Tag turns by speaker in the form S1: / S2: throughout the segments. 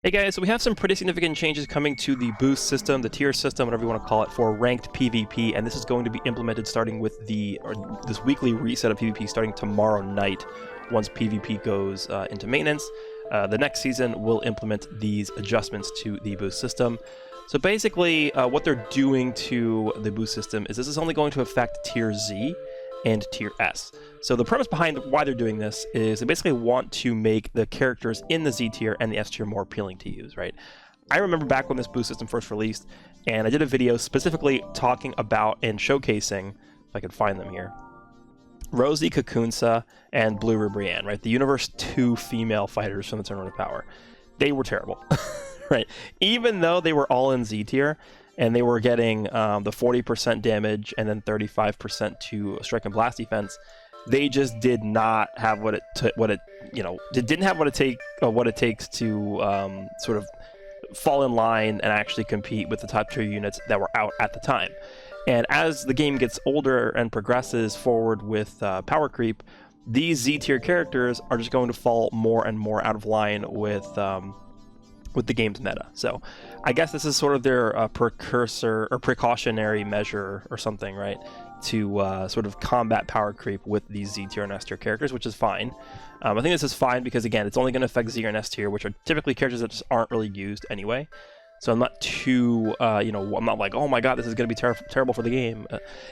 S1: Hey guys, so we have some pretty significant changes coming to the boost system, the tier system, whatever you want to call it, for ranked PvP, and this is going to be implemented starting with this weekly reset of PvP starting tomorrow night. Once PvP goes into maintenance, the next season will implement these adjustments to the boost system. So basically, what they're doing to the boost system is this is only going to affect tier Z and tier S. So the premise behind why they're doing this is they basically want to make the characters in the Z tier and the S tier more appealing to use, right? I remember back when this boost system first released, and I did a video specifically talking about and showcasing, if I could find them here, Rosie Kakunsa and Blue Brienne, right? The Universe 2 female fighters from the Tournament of Power. They were terrible, right? Even though they were all in Z tier, and they were getting the 40% damage and then 35% to strike and blast defense, they just did not have what it didn't have what it takes to sort of fall in line and actually compete with the top tier units that were out at the time. And as the game gets older and progresses forward with power creep, these Z tier characters are just going to fall more and more out of line with the game's meta. So I guess this is sort of their precursor or precautionary measure or something, right, to sort of combat power creep with these Z tier and S tier characters, which is fine. I think this is fine because, again, it's only going to affect Z and S tier, which are typically characters that just aren't really used anyway. So I'm not too, I'm not like, oh my god, this is going to be terrible for the game.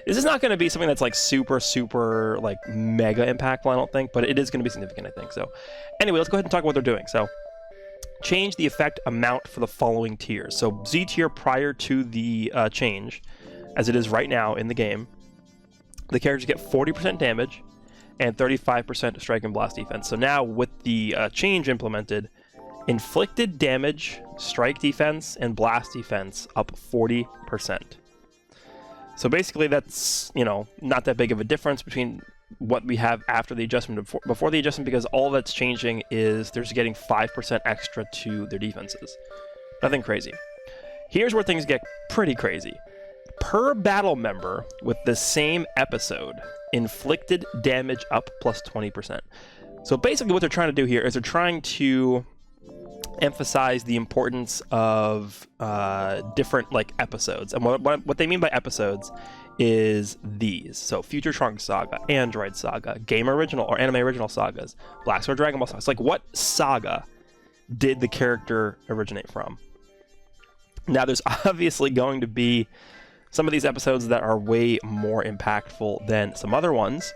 S1: This is not going to be something that's like super, like mega impactful, I don't think, but it is going to be significant, I think. So anyway, let's go ahead and talk about what they're doing. So change the effect amount for the following tiers. So Z tier prior to the change, as it is right now in the game, the characters get 40% damage and 35% strike and blast defense. So now with the change implemented, inflicted damage, strike defense, and blast defense up 40%. So basically that's, not that big of a difference between what we have after the adjustment before the adjustment, because all that's changing is they're just getting 5% extra to their defenses. Nothing crazy. Here's where things get pretty crazy. Per battle member with the same episode, inflicted damage up plus 20%. So basically what they're trying to do here is they're trying to emphasize the importance of different episodes. And what they mean by episodes is these. So Future Trunks Saga, Android Saga, Game Original or Anime Original Sagas, Black Sword Dragon Ball Saga. It's like, what saga did the character originate from? Now there's obviously going to be some of these episodes that are way more impactful than some other ones.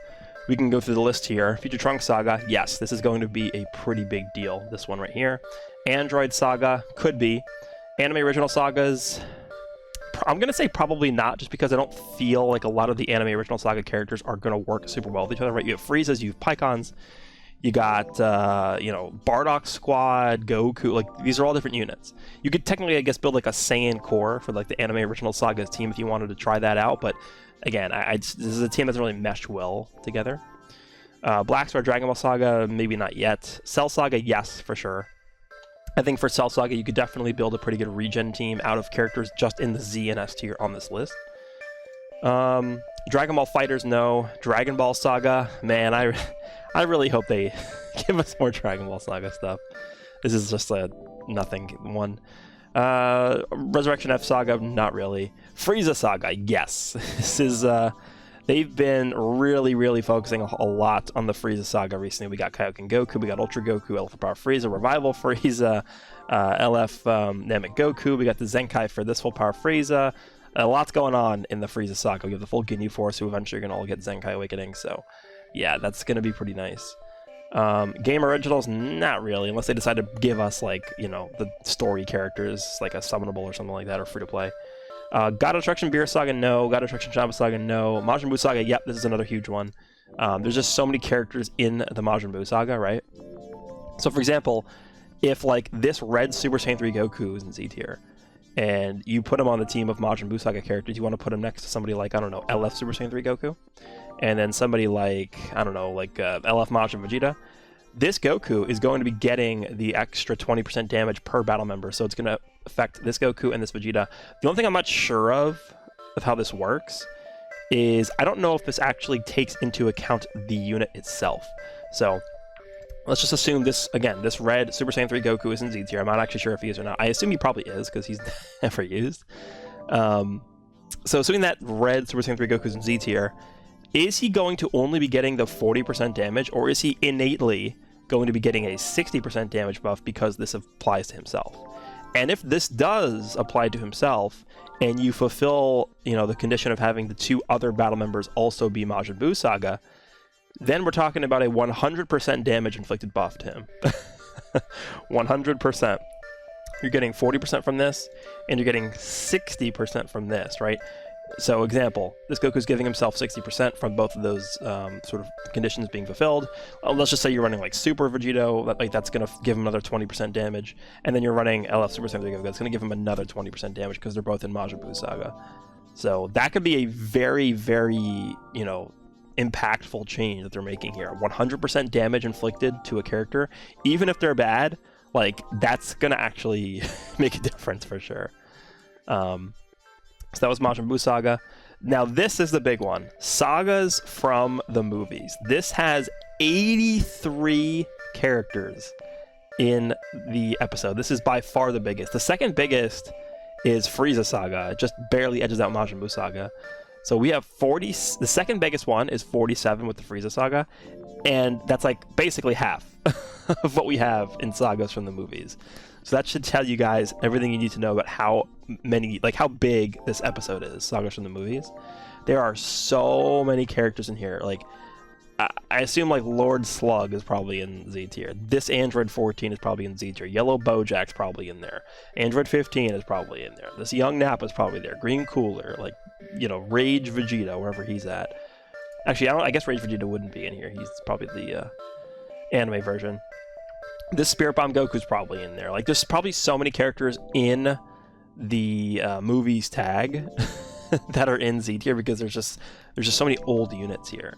S1: We can go through the list here. Future Trunks Saga, yes, this is going to be a pretty big deal. This one right here. Android Saga, could be. Anime Original Sagas, I'm going to say probably not, just because I don't feel like a lot of the Anime Original Saga characters are going to work super well with each other, right? You have Friezas, you have Pycons, you got, Bardock Squad, Goku, these are all different units. You could technically, I guess, build a Saiyan core for the Anime Original Sagas team if you wanted to try that out, but again, this is a team that doesn't really mesh well together. Black Sword Dragon Ball Saga, maybe not yet. Cell Saga, yes, for sure. I think for Cell Saga, you could definitely build a pretty good regen team out of characters just in the Z and S tier on this list. Dragon Ball Fighters, no. Dragon Ball Saga, man, I really hope they give us more Dragon Ball Saga stuff. This is just a nothing one. Resurrection F Saga, not really. Frieza Saga, yes. This is, they've been really focusing a lot on the Frieza Saga recently. We got Kaioken Goku, we got Ultra Goku, Elephant Power Frieza, Revival Frieza, LF Namek Goku, we got the Zenkai for this full power Frieza. Lots going on in the Frieza Saga. We have the full Ginyu Force, who eventually are going to all get Zenkai Awakening, so yeah, that's going to be pretty nice. Game Originals, not really, unless they decide to give us, the story characters, like a Summonable or something like that, or free-to-play. God Destruction Beer Saga, no. God Destruction Shamba Saga, no. Majin Buu Saga, yep, this is another huge one. There's just so many characters in the Majin Buu Saga, right? So, for example, if, this red Super Saiyan 3 Goku is in Z tier, and you put him on the team of Majin Buu Saga characters, you want to put him next to somebody like, I don't know, LF Super Saiyan 3 Goku, and then somebody like, I don't know, LF Majin Vegeta, this Goku is going to be getting the extra 20% damage per battle member, so it's going to affect this Goku and this Vegeta. The only thing I'm not sure of how this works is I don't know if this actually takes into account the unit itself. So let's just assume this, again, this red Super Saiyan 3 Goku is in Z tier. I'm not actually sure if he is or not. I assume he probably is, because he's never used. So assuming that red Super Saiyan 3 Goku is in Z tier, is he going to only be getting the 40% damage, or is he innately going to be getting a 60% damage buff because this applies to himself? And if this does apply to himself, and you fulfill, you know, the condition of having the 2 other battle members also be Majin Buu Saga, then we're talking about a 100% damage inflicted buff to him. 100%. You're getting 40% from this, and you're getting 60% from this, right? So, example, this Goku's giving himself 60% from both of those sort of conditions being fulfilled. Let's just say you're running like Super Vegito, that's going to give him another 20% damage, and then you're running LF Super Saiyan 3 Goku, that's going to give him another 20% damage because they're both in Majin Buu Saga. So that could be a very, very, you know, impactful change that they're making here. 100% damage inflicted to a character, even if they're bad, like, that's gonna actually make a difference for sure. So that was Majin Buu Saga. Now this is the big one. Sagas from the movies. This has 83 characters in the episode. This is by far the biggest. The second biggest is Frieza Saga. It just barely edges out Majin Buu Saga. So we have 40, the second biggest one is 47 with the Frieza Saga, and that's like basically half of what we have in sagas from the movies. So that should tell you guys everything you need to know about how many, like how big this episode is, sagas from the movies. There are so many characters in here. Like, I assume like Lord Slug is probably in Z tier. This Android 14 is probably in Z tier. Yellow Bojack's probably in there. Android 15 is probably in there. This Young Nappa is probably there. Green Cooler, like, you know, Rage Vegeta, wherever he's at. Actually, I guess Rage Vegeta wouldn't be in here. He's probably the anime version. This Spirit Bomb Goku's probably in there. Like, there's probably so many characters in the movies tag that are in Z tier because there's just so many old units here.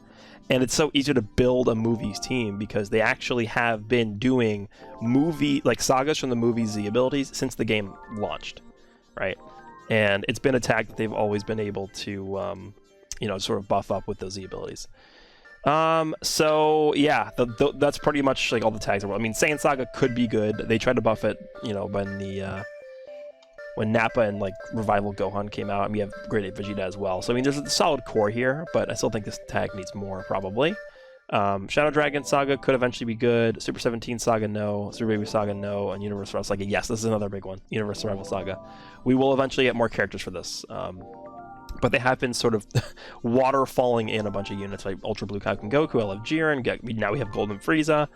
S1: And it's so easy to build a movies team because they actually have been doing sagas from the movies Z abilities since the game launched, right? And it's been a tag that they've always been able to, you know, sort of buff up with those Z abilities. So yeah, that's pretty much like all the tags. I mean, Saiyan Saga could be good. They tried to buff it, you know, when Nappa and like Revival Gohan came out, and we have Grade 8 Vegeta as well. So I mean, there's a solid core here, but I still think this tag needs more probably. Shadow Dragon Saga could eventually be good. Super 17 Saga, no. Super Baby Saga, no. And Universe Survival Saga, yes. This is another big one. Universe Survival Saga. We will eventually get more characters for this. But they have been sort of waterfalling in a bunch of units like Ultra Blue Kaioken Goku, LF Jiren. Now we have Golden Frieza.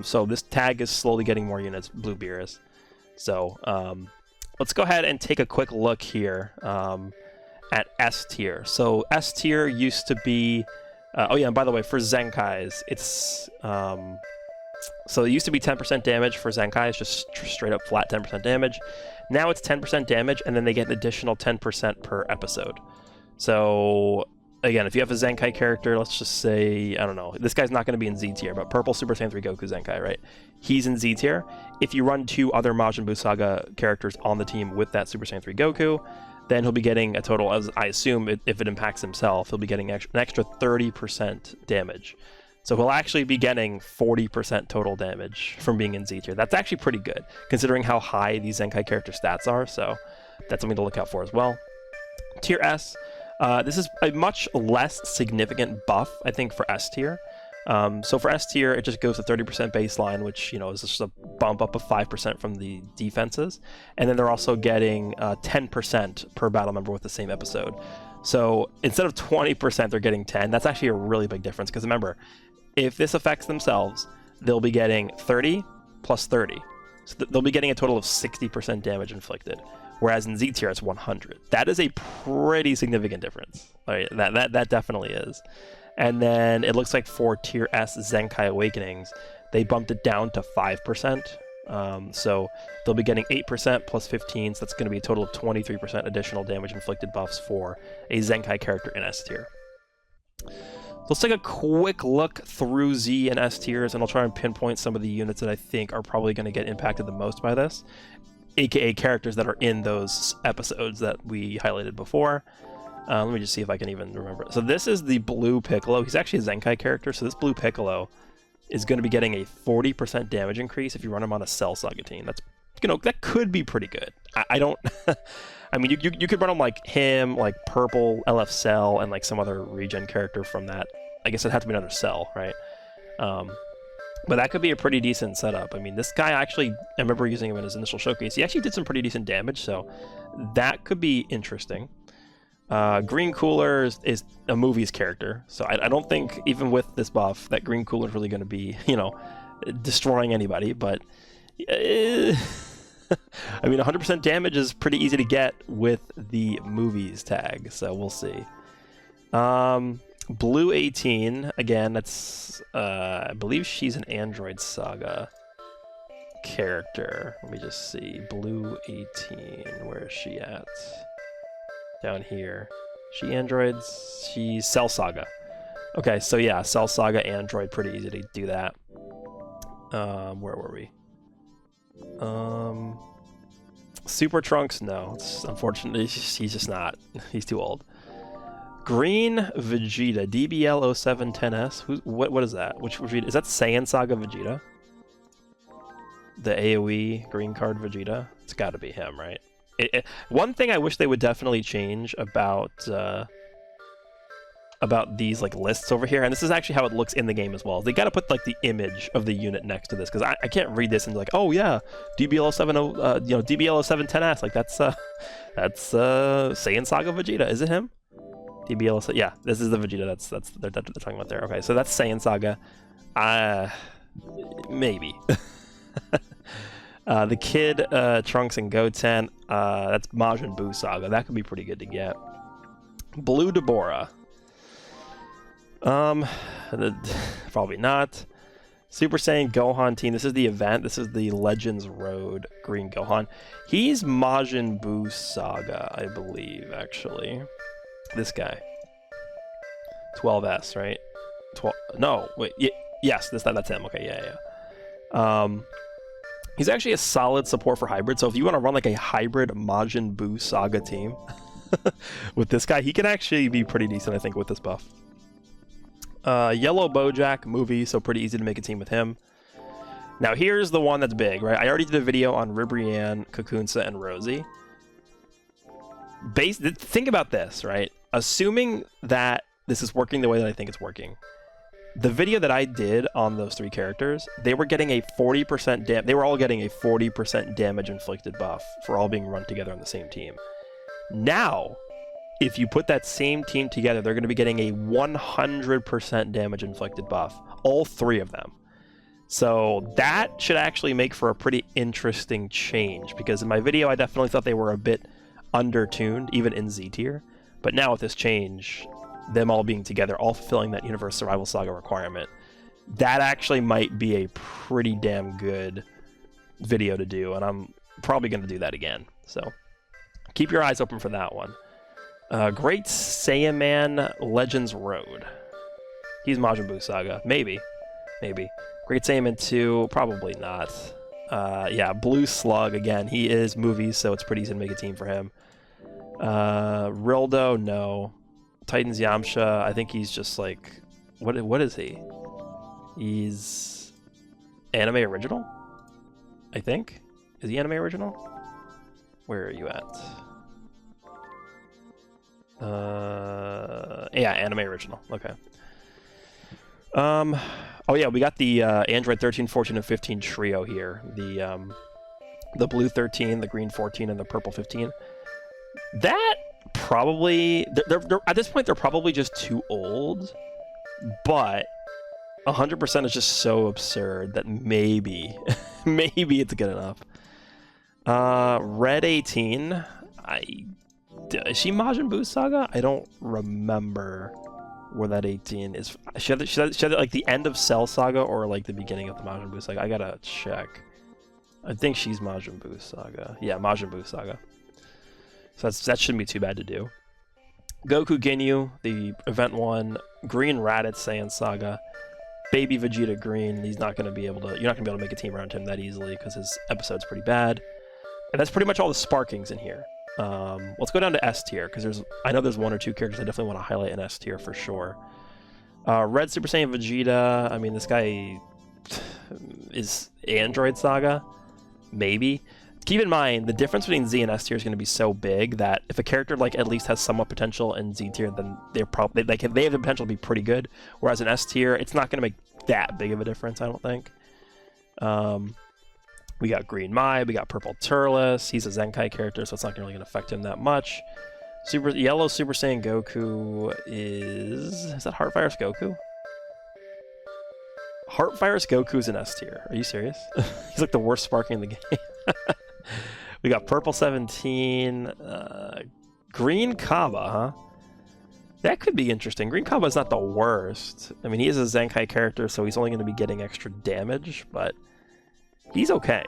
S1: So this tag is slowly getting more units. Blue Beerus. So let's go ahead and take a quick look here at S tier. So S tier used to be... oh yeah, and by the way, for Zenkais, it's... so it used to be 10% damage for Zenkais, just straight up flat 10% damage. Now it's 10% damage, and then they get an additional 10% per episode. So, again, if you have a Zenkai character, let's just say, I don't know, this guy's not going to be in Z tier, but Purple Super Saiyan 3 Goku Zenkai, right? He's in Z tier. If you run 2 other Majin Buu Saga characters on the team with that Super Saiyan 3 Goku, then he'll be getting a total, as I assume, if it impacts himself, he'll be getting an extra 30% damage. So he'll actually be getting 40% total damage from being in Z tier. That's actually pretty good, considering how high these Zenkai character stats are, so that's something to look out for as well. Tier S, this is a much less significant buff, I think, for S tier. So for S tier, it just goes to 30% baseline, which, you know, is just a bump up of 5% from the defenses. And then they're also getting 10% per battle member with the same episode. So instead of 20%, they're getting 10. That's actually a really big difference, because remember, if this affects themselves, they'll be getting 30 plus 30. So they'll be getting a total of 60% damage inflicted. Whereas in Z tier, it's 100. That is a pretty significant difference. Right? That definitely is. And then it looks like for Tier S Zenkai Awakenings, they bumped it down to 5%. So they'll be getting 8% plus 15, so that's going to be a total of 23% additional damage inflicted buffs for a Zenkai character in S tier. Let's take a quick look through Z and S tiers, and I'll try and pinpoint some of the units that I think are probably going to get impacted the most by this, aka characters that are in those episodes that we highlighted before. Let me just see if I can even remember. So this is the blue Piccolo. He's actually a Zenkai character, so this blue Piccolo is going to be getting a 40% damage increase if you run him on a Cell Saga team. That's, you know, that could be pretty good. I don't... I mean, you could run him like him, like Purple, LF Cell, and like some other regen character from that. I guess it'd have to be another Cell, right? But that could be a pretty decent setup. I mean, this guy actually, I remember using him in his initial showcase. He actually did some pretty decent damage, so that could be interesting. Green Cooler is a movie's character, so I don't think, even with this buff, that Green Cooler is really going to be, you know, destroying anybody, but... I mean, 100% damage is pretty easy to get with the movies tag, so we'll see. Blue 18, again, that's, I believe she's an Android Saga character. Let me just see. Blue 18, where is she at? Down here. She Androids? She's Cell Saga. Okay, so yeah, Cell Saga Android, pretty easy to do that. Where were we? Super Trunks, no. Unfortunately, he's just not. He's too old. Green Vegeta, DBL0710S. What is that? Which Vegeta? Is that Saiyan Saga Vegeta? The AoE green card Vegeta? It's got to be him, right? One thing I wish they would definitely change about these like lists over here, and this is actually how it looks in the game as well. They got to put like the image of the unit next to this, because I can't read this and be like, oh yeah, DBL07, you know, DBL0710S, like that's Saiyan Saga Vegeta. Is it him? DBL, yeah, this is the Vegeta they're talking about there. Okay, so that's Saiyan Saga. Maybe. The Kid, Trunks and Goten, that's Majin Buu Saga. That could be pretty good to get. Blue Deborah. Probably not. Super Saiyan Gohan team. This is the event. This is the Legends Road Green Gohan. He's Majin Buu Saga, I believe, actually. This guy. 12S, right? 12. No, wait. Yes, that's him. Okay, yeah. He's actually a solid support for hybrid. So if you want to run like a hybrid Majin Buu Saga team with this guy, he can actually be pretty decent, I think, with this buff. Yellow Bojack movie, so pretty easy to make a team with him. Now here's the one that's big, right? I already did a video on Ribrianne, Kakunsa, and Rosie. Think about this, right? Assuming that this is working the way that I think it's working. The video that I did on those three characters, they were getting a 40% they were all getting a 40% damage inflicted buff for all being run together on the same team. Now, if you put that same team together, they're going to be getting a 100% damage inflicted buff. All three of them. So that should actually make for a pretty interesting change, because in my video, I definitely thought they were a bit undertuned, even in Z tier. But now with this change, them all being together, all fulfilling that Universe Survival Saga requirement, that actually might be a pretty damn good video to do, and I'm probably going to do that again. So keep your eyes open for that one. Great Saiyaman Legends Road. He's Majin Buu Saga. Maybe. Great Saiyaman 2, probably not. Yeah, Blue Slug, again, he is movies, so it's pretty easy to make a team for him. Rildo, no. Titans Yamcha, I think he's just like... What is he? He's... Anime Original? I think? Is he Anime Original? Where are you at? Yeah, Anime Original. Okay. Oh yeah, we got the Android 13, 14, and 15 trio here. The blue 13, the green 14, and the purple 15. That probably... They're, at this point, they're probably just too old, but 100% is just so absurd that maybe, maybe it's good enough. Red 18, is she Majin Buu Saga? I don't remember where that 18 is. She had like the end of Cell Saga or like the beginning of the Majin Buu Saga. I gotta check. I think she's Majin Buu Saga. Yeah, Majin Buu Saga. So that shouldn't be too bad to do. Goku Ginyu, the event one. Green Raditz Saiyan Saga. Baby Vegeta Green. He's not going to be able to... You're not going to be able to make a team around him that easily because his episode's pretty bad. And that's pretty much all the sparkings in here. Let's go down to S tier because I know there's one or two characters I definitely want to highlight in S tier for sure. Red Super Saiyan Vegeta. I mean, this guy is Android Saga, maybe. Keep in mind, the difference between Z and S tier is going to be so big that if a character like at least has somewhat potential in Z tier, then they're probably they have the potential to be pretty good. Whereas in S tier, it's not going to make that big of a difference, I don't think. We got Green Mai, we got Purple Turles. He's a Zenkai character, so it's not really going to affect him that much. Yellow Super Saiyan Goku is that Heartfire's Goku? Heartfire's Goku's in S tier. Are you serious? He's like the worst sparking in the game. We got Purple 17, Green Kaba, huh? That could be interesting. Green Kaba is not the worst. I mean, he is a Zenkai character, so he's only going to be getting extra damage, but he's okay.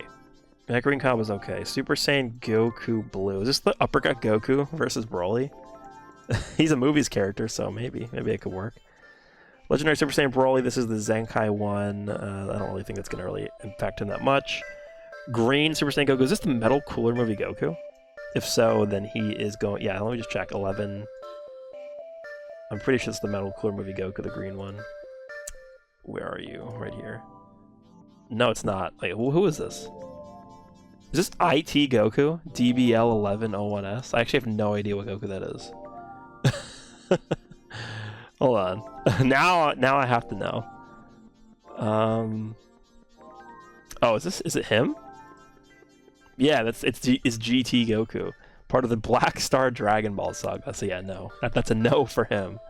S1: That Green Kaba's okay. Super Saiyan Goku Blue. Is this the Uppercut Goku versus Broly? He's a movies character, so maybe it could work. Legendary Super Saiyan Broly, this is the Zenkai one. I don't really think that's going to really impact him that much. Green Super Saiyan Goku. Is this the Metal Cooler movie Goku? If so, then he is going... Yeah, let me just check. 11. I'm pretty sure it's the Metal Cooler movie Goku, the green one. Where are you? Right here. No, it's not. Wait, who is this? Is this IT Goku? DBL1101S? I actually have no idea what Goku that is. Hold on. Now I have to know. Oh, is it him? Yeah, it's GT Goku, part of the Black Star Dragon Ball Saga. So yeah, no, that's a no for him.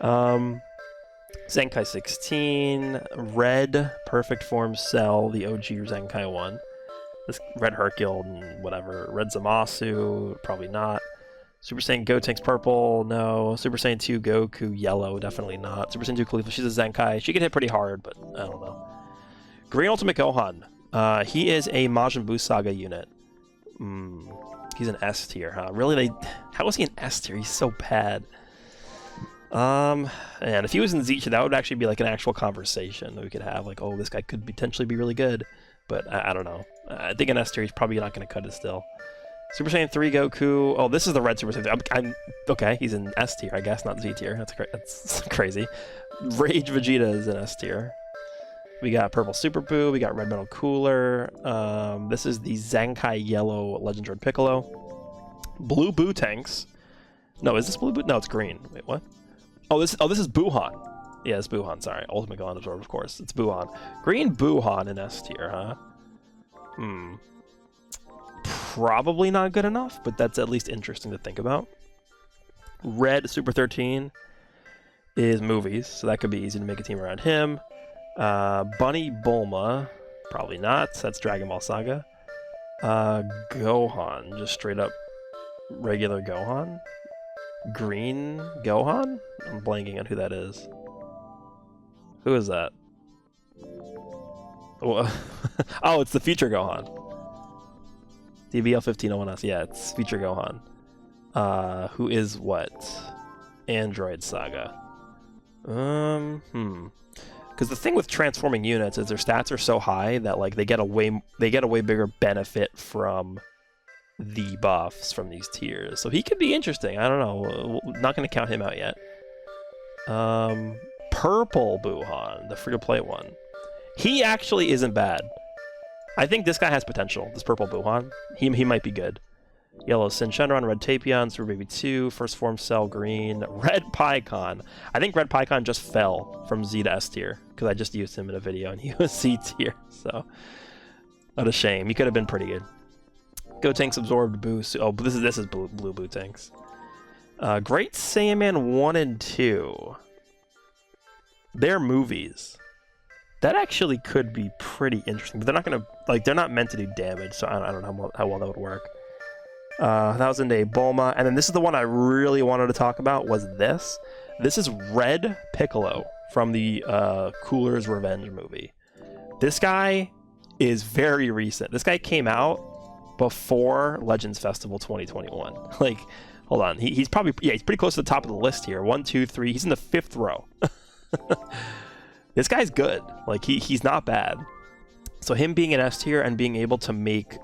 S1: Zenkai 16, Red Perfect Form Cell, the OG Zenkai one. This Red Hercule and whatever. Red Zamasu, probably not. Super Saiyan Gotenks Purple, no. Super Saiyan 2 Goku Yellow, definitely not. Super Saiyan 2 Khalifa, she's a Zenkai. She can hit pretty hard, but I don't know. Green Ultimate Gohan. He is a Majin Buu Saga unit. He's an S tier, huh? Really? How is he an S tier? He's so bad. And if he was in Z tier, that would actually be like an actual conversation that we could have. Like, oh, this guy could potentially be really good. But I don't know. I think in S tier, he's probably not going to cut it still. Super Saiyan 3 Goku. Oh, this is the red Super Saiyan. Okay, he's in S tier, I guess, not Z tier. That's crazy. Rage Vegeta is in S tier. We got Purple Super Buu, we got Red Metal Cooler, this is the Zenkai Yellow Legend Droid Piccolo. Blue Buu Tanks. No, is this Blue Buu? No, it's green. Wait, what? Oh, this is Buuhan. Yeah, it's Buuhan, sorry. Ultimate Gohan Absorb, of course. It's Buuhan. Green Buuhan in S tier, huh? Probably not good enough, but that's at least interesting to think about. Red Super 13 is movies, so that could be easy to make a team around him. Bunny Bulma, probably not. That's Dragon Ball Saga. Gohan, just straight up regular Gohan. Green Gohan? I'm blanking on who that is. Who is that? Oh, it's the Future Gohan. DBL1501S. Yeah, it's Future Gohan. Who is what? Android Saga. Because the thing with transforming units is their stats are so high that like they get a way bigger benefit from the buffs from these tiers. So he could be interesting. I don't know. We're not going to count him out yet. Purple Buuhan, the free-to-play one. He actually isn't bad. I think this guy has potential. This Purple Buuhan. He might be good. Yellow Sin Shenron, Red Tapion, Super Baby 2, First Form Cell Green, Red Pycon. I think Red Pycon just fell from Z to S tier because I just used him in a video and he was C tier. So, what a shame. He could have been pretty good. Gotenks Absorbed Boost. Oh, this is Blue Boo Tanks. Great Saiyaman 1 and 2. They're movies. That actually could be pretty interesting, but they're not gonna they're not meant to do damage, so I don't know how well that would work. 1000 Day Bulma, and then this is the one I really wanted to talk about. Was this? This is Red Piccolo from the Cooler's Revenge movie. This guy is very recent. This guy came out before Legends Festival 2021. Like, hold on, he's probably he's pretty close to the top of the list here. 1, 2, 3. He's in the 5th row. This guy's good. Like he's not bad. So him being an S tier and being able to make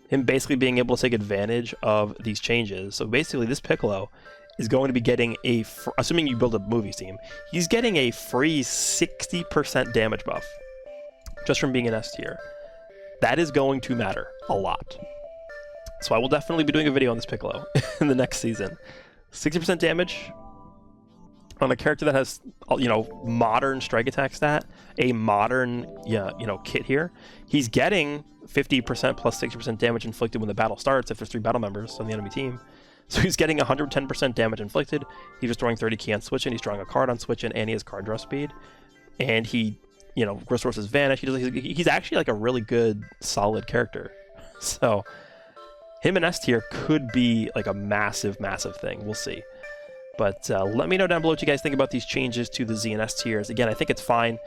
S1: him basically being able to take advantage of these changes. So basically this Piccolo is going to be getting a, assuming you build a movies team, he's getting a free 60% damage buff just from being an S tier. That is going to matter a lot. So I will definitely be doing a video on this Piccolo in the next season. 60% damage on a character that has, you know, modern strike attack stat, a modern, kit here. He's getting 50% plus 60% damage inflicted when the battle starts if there's 3 battle members on the enemy team. So he's getting 110% damage inflicted. He's just throwing 30 key on switching. He's drawing a card on switching, and he has card draw speed. And he, resources vanish. He's actually like a really good, solid character. So him in S tier could be like a massive, massive thing. We'll see. But let me know down below what you guys think about these changes to the Z and S tiers. Again, I think it's fine.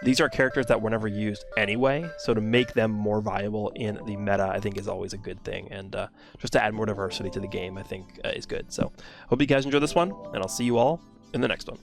S1: These are characters that were never used anyway, so to make them more viable in the meta, I think is always a good thing. And just to add more diversity to the game, I think is good. So hope you guys enjoy this one, and I'll see you all in the next one.